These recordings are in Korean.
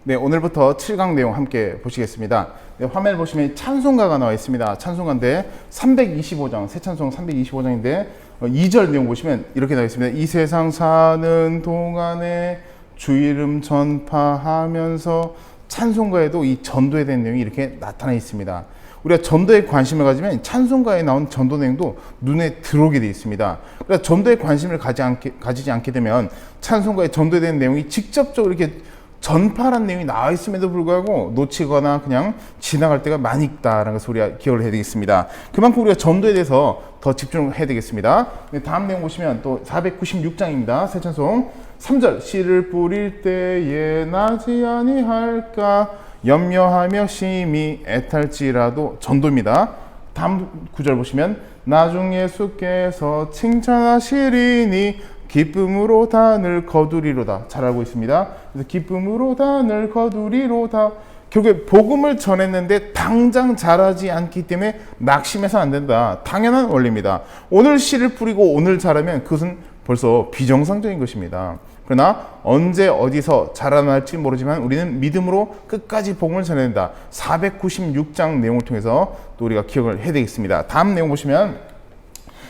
네, 오늘부터 7강 내용 함께 보시겠습니다. 네, 화면을 보시면 찬송가가 나와 있습니다. 찬송가인데 325장, 새 찬송 325장인데 2절 내용 보시면 이렇게 나와 있습니다. 이 세상 사는 동안에 주 이름 전파하면서 찬송가에도 이 전도에 대한 내용이 이렇게 나타나 있습니다. 우리가 전도에 관심을 가지면 찬송가에 나온 전도 내용도 눈에 들어오게 되어 있습니다. 그러니까 전도에 관심을 가지지 않게 되면 찬송가의 전도에 대한 내용이 직접적으로 이렇게 전파라는 내용이 나와 있음에도 불구하고 놓치거나 그냥 지나갈 때가 많이 있다라는 것을 우리가 기억을 해야 되겠습니다. 그만큼 우리가 전도에 대해서 더 집중을 해야 되겠습니다. 다음 내용 보시면 또 496장입니다. 새 찬송 3절 씨를 뿌릴 때에 나지 아니할까 염려하며 심히 애탈지라도 전도입니다. 다음 구절 보시면 나중 예수께서 칭찬하시리니 기쁨으로 단을 거두리로다. 잘 알고 있습니다. 그래서 기쁨으로 단을 거두리로다. 결국에 복음을 전했는데 당장 잘하지 않기 때문에 낙심해서 안 된다. 당연한 원리입니다. 오늘 씨를 뿌리고 오늘 자라면 그것은 벌써 비정상적인 것입니다. 그러나 언제 어디서 자라날지 모르지만 우리는 믿음으로 끝까지 복음을 전해낸다. 496장 내용을 통해서 또 우리가 기억을 해야 되겠습니다. 다음 내용 보시면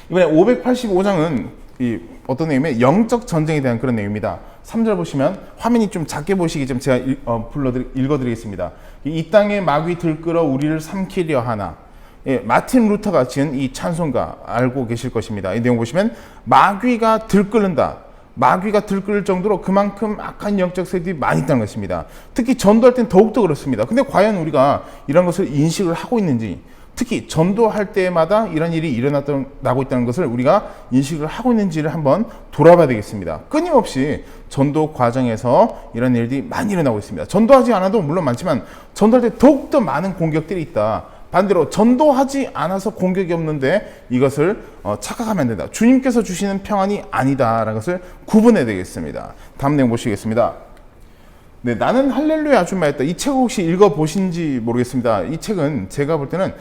이번에 585장은 어떤 내용이면 영적 전쟁에 대한 그런 내용입니다. 3절 보시면 화면이 좀 작게 보시기 좀 제가 읽어드리겠습니다. 이 땅에 마귀 들끓어 우리를 삼키려 하나. 예, 마틴 루터가 지은 이 찬송가 알고 계실 것입니다. 이 내용 보시면 마귀가 들끓는다. 마귀가 들끓을 정도로 그만큼 악한 영적 세력이 많이 있다는 것입니다. 특히 전도할 땐 더욱더 그렇습니다. 근데 과연 우리가 이런 것을 인식을 하고 있는지, 특히 전도할 때마다 이런 일이 일어나고 있다는 것을 우리가 인식을 하고 있는지를 한번 돌아봐야 되겠습니다. 끊임없이 전도 과정에서 이런 일들이 많이 일어나고 있습니다. 전도하지 않아도 물론 많지만 전도할 때 더욱더 많은 공격들이 있다. 반대로 전도하지 않아서 공격이 없는데 이것을 착각하면 안 된다. 주님께서 주시는 평안이 아니다라는 것을 구분해야 되겠습니다. 다음 내용 보시겠습니다. 네, 나는 할렐루야 아줌마였다. 이 책 혹시 읽어보신지 모르겠습니다. 이 책은 제가 볼 때는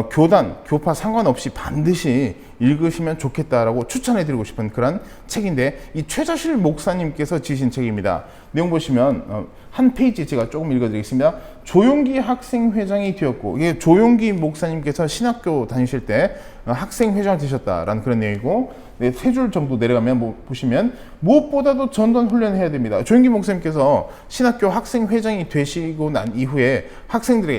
교단, 교파 상관없이 반드시 읽으시면 좋겠다라고 추천해드리고 싶은 그런 책인데 이 최자실 목사님께서 지으신 책입니다. 내용 보시면 한 페이지 제가 조금 읽어드리겠습니다. 조용기 학생회장이 되었고, 이게 조용기 목사님께서 신학교 다니실 때 학생회장을 되셨다라는 그런 내용이고, 네, 세 줄 정도 내려가면 보시면 무엇보다도 전도한 훈련을 해야 됩니다. 조용기 목사님께서 신학교 학생회장이 되시고 난 이후에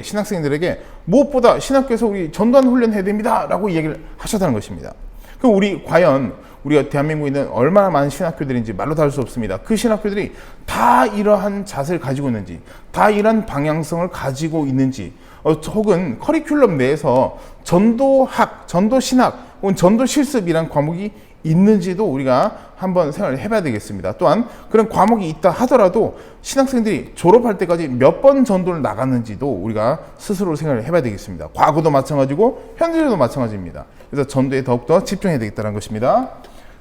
신학생들에게 무엇보다 신학교에서 우리 전도한 훈련을 해야 됩니다 라고 이야기를 하셨다는 것입니다. 그럼 우리가 대한민국에 있는 얼마나 많은 신학교들인지 말로 다 할 수 없습니다. 그 신학교들이 다 이러한 자세를 가지고 있는지, 다 이러한 방향성을 가지고 있는지, 혹은 커리큘럼 내에서 전도학, 전도신학, 혹은 전도실습이란 과목이 있는지도 우리가 한번 생각을 해봐야 되겠습니다. 또한 그런 과목이 있다 하더라도 신학생들이 졸업할 때까지 몇 번 전도를 나갔는지도 우리가 스스로 생각을 해봐야 되겠습니다. 과거도 마찬가지고 현재도 마찬가지입니다. 그래서 전도에 더욱더 집중해야 되겠다는 것입니다.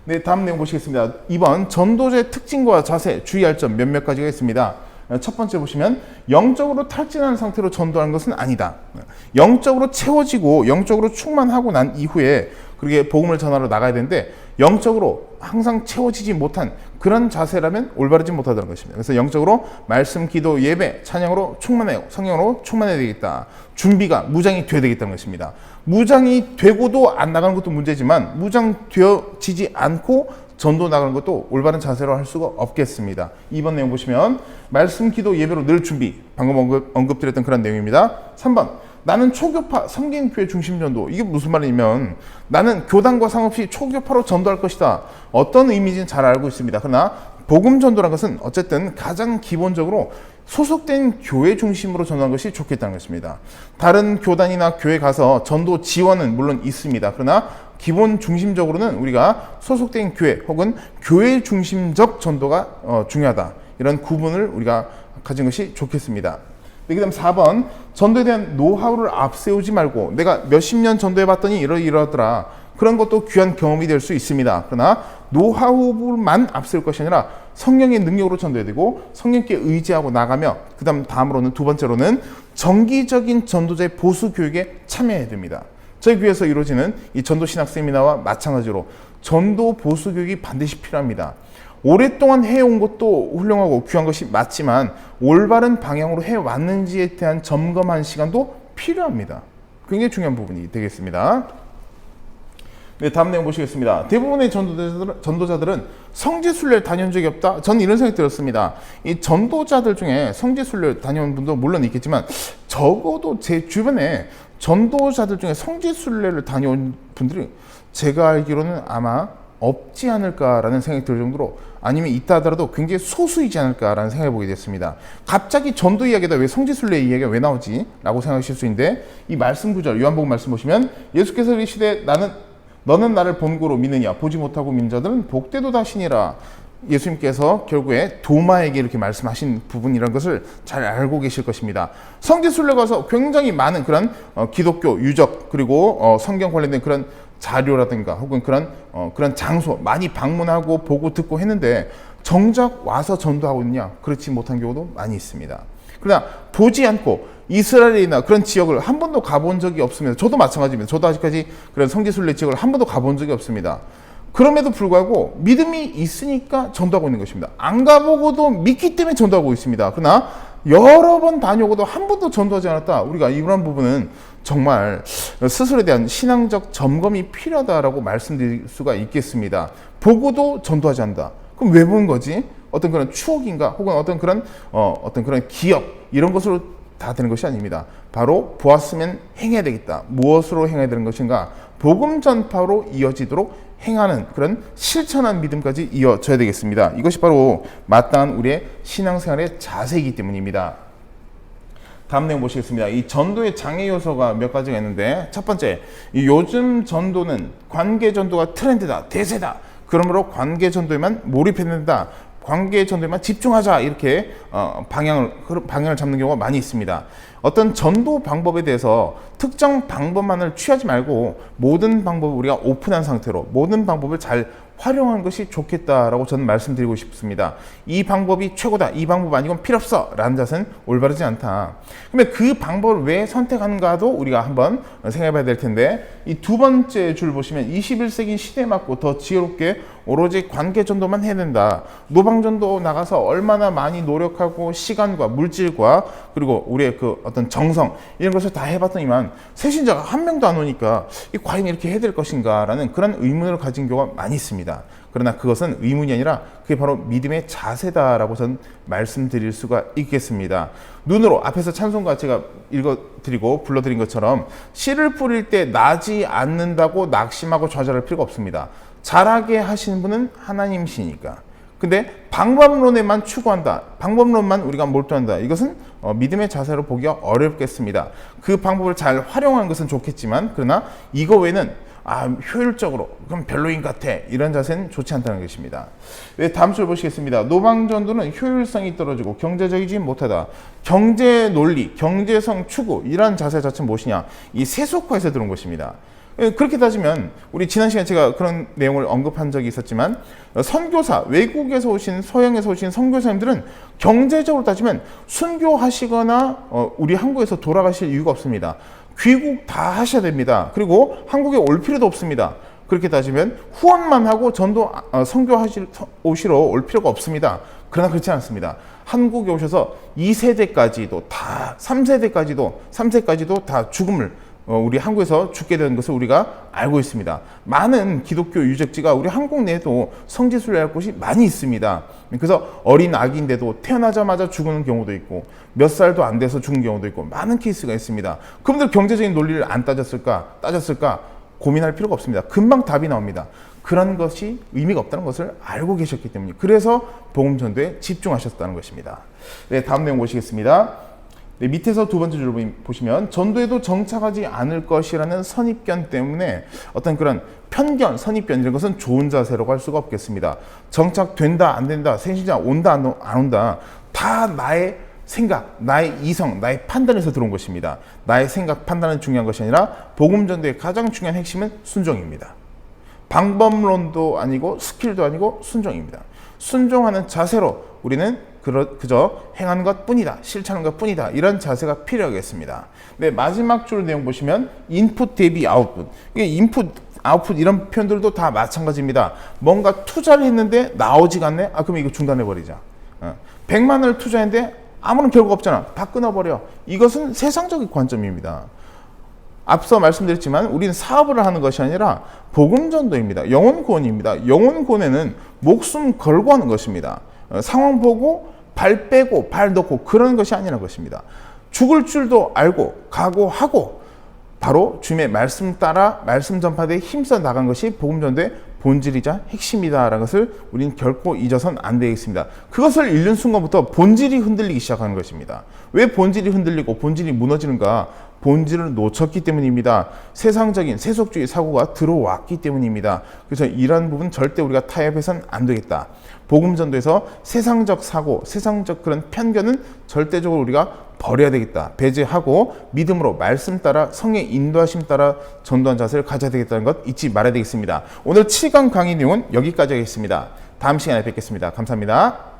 네, 다음 내용 보시겠습니다. 이번 전도자의 특징과 자세, 주의할 점 몇몇 가지가 있습니다. 첫 번째 보시면 영적으로 탈진한 상태로 전도하는 것은 아니다. 영적으로 채워지고 영적으로 충만하고 난 이후에 그렇게 복음을 전하러 나가야 되는데 영적으로 항상 채워지지 못한 그런 자세라면 올바르지 못하다는 것입니다. 그래서 영적으로 말씀, 기도, 예배, 찬양으로 충만해요. 성령으로 충만해야 되겠다. 준비가 무장이 되어야 되겠다는 것입니다. 무장이 되고도 안 나가는 것도 문제지만 무장되어지지 않고 전도 나가는 것도 올바른 자세로 할 수가 없겠습니다. 2번 내용 보시면 말씀, 기도, 예배로 늘 준비. 방금 언급드렸던 그런 내용입니다. 3번 나는 초교파, 섬긴 교회 중심 전도. 이게 무슨 말이냐면 나는 교단과 상관없이 초교파로 전도할 것이다. 어떤 의미인지는 잘 알고 있습니다. 그러나 복음 전도라는 것은 어쨌든 가장 기본적으로 소속된 교회 중심으로 전도하는 것이 좋겠다는 것입니다. 다른 교단이나 교회 가서 전도 지원은 물론 있습니다. 그러나 기본 중심적으로는 우리가 소속된 교회 혹은 교회 중심적 전도가 중요하다. 이런 구분을 우리가 가진 것이 좋겠습니다. 그 다음 4번 전도에 대한 노하우를 앞세우지 말고 내가 몇십 년 전도해봤더니 이러더라. 그런 것도 귀한 경험이 될 수 있습니다. 그러나 노하우만 앞세울 것이 아니라 성령의 능력으로 전도해야 되고 성령께 의지하고 나가며 그 다음으로는 두 번째로는 정기적인 전도자의 보수 교육에 참여해야 됩니다. 저희 교회에서 이루어지는 이 전도 신학 세미나와 마찬가지로 전도 보수 교육이 반드시 필요합니다. 오랫동안 해온 것도 훌륭하고 귀한 것이 맞지만 올바른 방향으로 해왔는지에 대한 점검하는 시간도 필요합니다. 굉장히 중요한 부분이 되겠습니다. 네, 다음 내용 보시겠습니다. 대부분의 전도자들은 성지순례를 다녀온 적이 없다. 저는 이런 생각이 들었습니다. 이 전도자들 중에 성지순례를 다녀온 분도 물론 있겠지만 적어도 제 주변에 전도자들 중에 성지순례를 다녀온 분들이 제가 알기로는 아마 없지 않을까라는 생각이 들 정도로, 아니면 있다 하더라도 굉장히 소수이지 않을까라는 생각을 보게 됐습니다. 갑자기 전도 이야기다 왜 성지순례 이야기가 왜 나오지? 라고 생각하실 수 있는데, 이 말씀 구절 요한복음 말씀 보시면 예수께서 이르시되 너는 나를 본고로 믿느냐 보지 못하고 믿는 자들은 복되도다 하시니라. 예수님께서 결국에 도마에게 이렇게 말씀하신 부분이라는 것을 잘 알고 계실 것입니다. 성지순례 가서 굉장히 많은 그런 기독교 유적 그리고 성경 관련된 그런 자료라든가 혹은 그런 장소 많이 방문하고 보고 듣고 했는데 정작 와서 전도하고 있느냐? 그렇지 못한 경우도 많이 있습니다. 그러나 보지 않고 이스라엘이나 그런 지역을 한 번도 가본 적이 없으면서, 저도 마찬가지입니다. 저도 아직까지 그런 성지순례 지역을 한 번도 가본 적이 없습니다. 그럼에도 불구하고 믿음이 있으니까 전도하고 있는 것입니다. 안 가보고도 믿기 때문에 전도하고 있습니다. 그러나 여러 번 다녀오고도 한 번도 전도하지 않았다. 우리가 이런 부분은 정말 스스로에 대한 신앙적 점검이 필요하다라고 말씀드릴 수가 있겠습니다. 보고도 전도하지 않는다. 그럼 왜 본 거지? 어떤 그런 추억인가? 혹은 어떤 그런 기억 이런 것으로 다 되는 것이 아닙니다. 바로 보았으면 행해야 되겠다. 무엇으로 행해야 되는 것인가? 복음 전파로 이어지도록 행하는 그런 실천한 믿음까지 이어져야 되겠습니다. 이것이 바로 마땅한 우리의 신앙생활의 자세이기 때문입니다. 다음 내용 보시겠습니다. 이 전도의 장애 요소가 몇 가지가 있는데, 첫 번째, 이 요즘 전도는 관계 전도가 트렌드다, 대세다. 그러므로 관계 전도에만 몰입해야 된다. 관계 전도에만 집중하자, 이렇게 방향을 잡는 경우가 많이 있습니다. 어떤 전도 방법에 대해서 특정 방법만을 취하지 말고 모든 방법을 우리가 오픈한 상태로 모든 방법을 잘 활용하는 것이 좋겠다라고 저는 말씀드리고 싶습니다. 이 방법이 최고다, 이 방법 아니고는 필요 없어 라는 자세는 올바르지 않다. 그러면 그 방법을 왜 선택하는가도 우리가 한번 생각해 봐야 될 텐데, 이 두 번째 줄 보시면 21세기 시대에 맞고 더 지혜롭게 오로지 관계 전도만 해야 된다. 노방 전도 나가서 얼마나 많이 노력하고 시간과 물질과 그리고 우리의 그 어떤 정성 이런 것을 다 해봤더니만 새신자가 한 명도 안 오니까 과연 이렇게 해야 될 것인가 라는 그런 의문을 가진 경우가 많이 있습니다. 그러나 그것은 의문이 아니라 그게 바로 믿음의 자세다라고 저는 말씀드릴 수가 있겠습니다. 눈으로 앞에서 찬송가 제가 읽어드리고 불러드린 것처럼 씨를 뿌릴 때 나지 않는다고 낙심하고 좌절할 필요가 없습니다. 자라게 하시는 분은 하나님이시니까. 근데 방법론에만 추구한다, 방법론만 우리가 몰두한다, 이것은 믿음의 자세로 보기가 어렵겠습니다. 그 방법을 잘 활용하는 것은 좋겠지만, 그러나 이거 외에는 효율적으로 그럼 별로인 것 같아, 이런 자세는 좋지 않다는 것입니다. 다음 줄 보시겠습니다. 노방전도는 효율성이 떨어지고 경제적이지 못하다. 경제 논리, 경제성 추구, 이런 자세 자체는 무엇이냐? 이 세속화에서 들어온 것입니다. 그렇게 따지면 우리 지난 시간에 제가 그런 내용을 언급한 적이 있었지만, 선교사, 외국에서 오신 서양에서 오신 선교사님들은 경제적으로 따지면 순교하시거나 우리 한국에서 돌아가실 이유가 없습니다. 귀국 다 하셔야 됩니다. 그리고 한국에 올 필요도 없습니다. 그렇게 따지면 후원만 하고 선교오시러 올 필요가 없습니다. 그러나 그렇지 않습니다. 한국에 오셔서 2세대까지도 다 3세까지도 다 죽음을 우리 한국에서 죽게 되는 것을 우리가 알고 있습니다. 많은 기독교 유적지가 우리 한국 내에도 성지순례할 곳이 많이 있습니다. 그래서 어린 아기인데도 태어나자마자 죽는 경우도 있고 몇 살도 안 돼서 죽는 경우도 있고 많은 케이스가 있습니다. 그분들 경제적인 논리를 안 따졌을까 고민할 필요가 없습니다. 금방 답이 나옵니다. 그런 것이 의미가 없다는 것을 알고 계셨기 때문에, 그래서 복음 전도에 집중하셨다는 것입니다. 네, 다음 내용 보시겠습니다. 네, 밑에서 두 번째 줄 보시면 전도에도 정착하지 않을 것이라는 선입견 때문에 어떤 그런 편견, 선입견 이런 것은 좋은 자세라고 할 수가 없겠습니다. 정착된다, 안 된다, 새신자 온다, 안 온다, 다 나의 생각, 나의 이성, 나의 판단에서 들어온 것입니다. 나의 생각, 판단은 중요한 것이 아니라 복음 전도의 가장 중요한 핵심은 순종입니다. 방법론도 아니고 스킬도 아니고 순종입니다. 순종하는 자세로 우리는 그저 행하는 것 뿐이다, 실천하는 것 뿐이다, 이런 자세가 필요하겠습니다. 네, 마지막 줄 내용 보시면 인풋 대비 아웃풋. 이게 인풋 아웃풋 이런 표현들도 다 마찬가지입니다. 뭔가 투자를 했는데 나오지가 않네? 아, 그럼 이거 중단해버리자. 100만 원을 투자했는데 아무런 결과가 없잖아. 다 끊어버려. 이것은 세상적인 관점입니다. 앞서 말씀드렸지만 우리는 사업을 하는 것이 아니라 복음전도입니다. 영혼구원입니다. 영혼구원에는 목숨 걸고 하는 것입니다. 상황 보고 발 빼고 발 넣고 그런 것이 아니라는 것입니다. 죽을 줄도 알고 각오하고 바로 주님의 말씀 따라 말씀 전파대에 힘써 나간 것이 복음전도의 본질이자 핵심이다라는 것을 우리는 결코 잊어서는 안 되겠습니다. 그것을 잃는 순간부터 본질이 흔들리기 시작하는 것입니다. 왜 본질이 흔들리고 본질이 무너지는가? 본질을 놓쳤기 때문입니다. 세상적인 세속주의 사고가 들어왔기 때문입니다. 그래서 이러한 부분 절대 우리가 타협해서는 안 되겠다. 복음전도에서 세상적 사고, 세상적 그런 편견은 절대적으로 우리가 버려야 되겠다. 배제하고 믿음으로 말씀 따라 성의 인도하심 따라 전도한 자세를 가져야 되겠다는 것 잊지 말아야 되겠습니다. 오늘 7강 강의 내용은 여기까지 하겠습니다. 다음 시간에 뵙겠습니다. 감사합니다.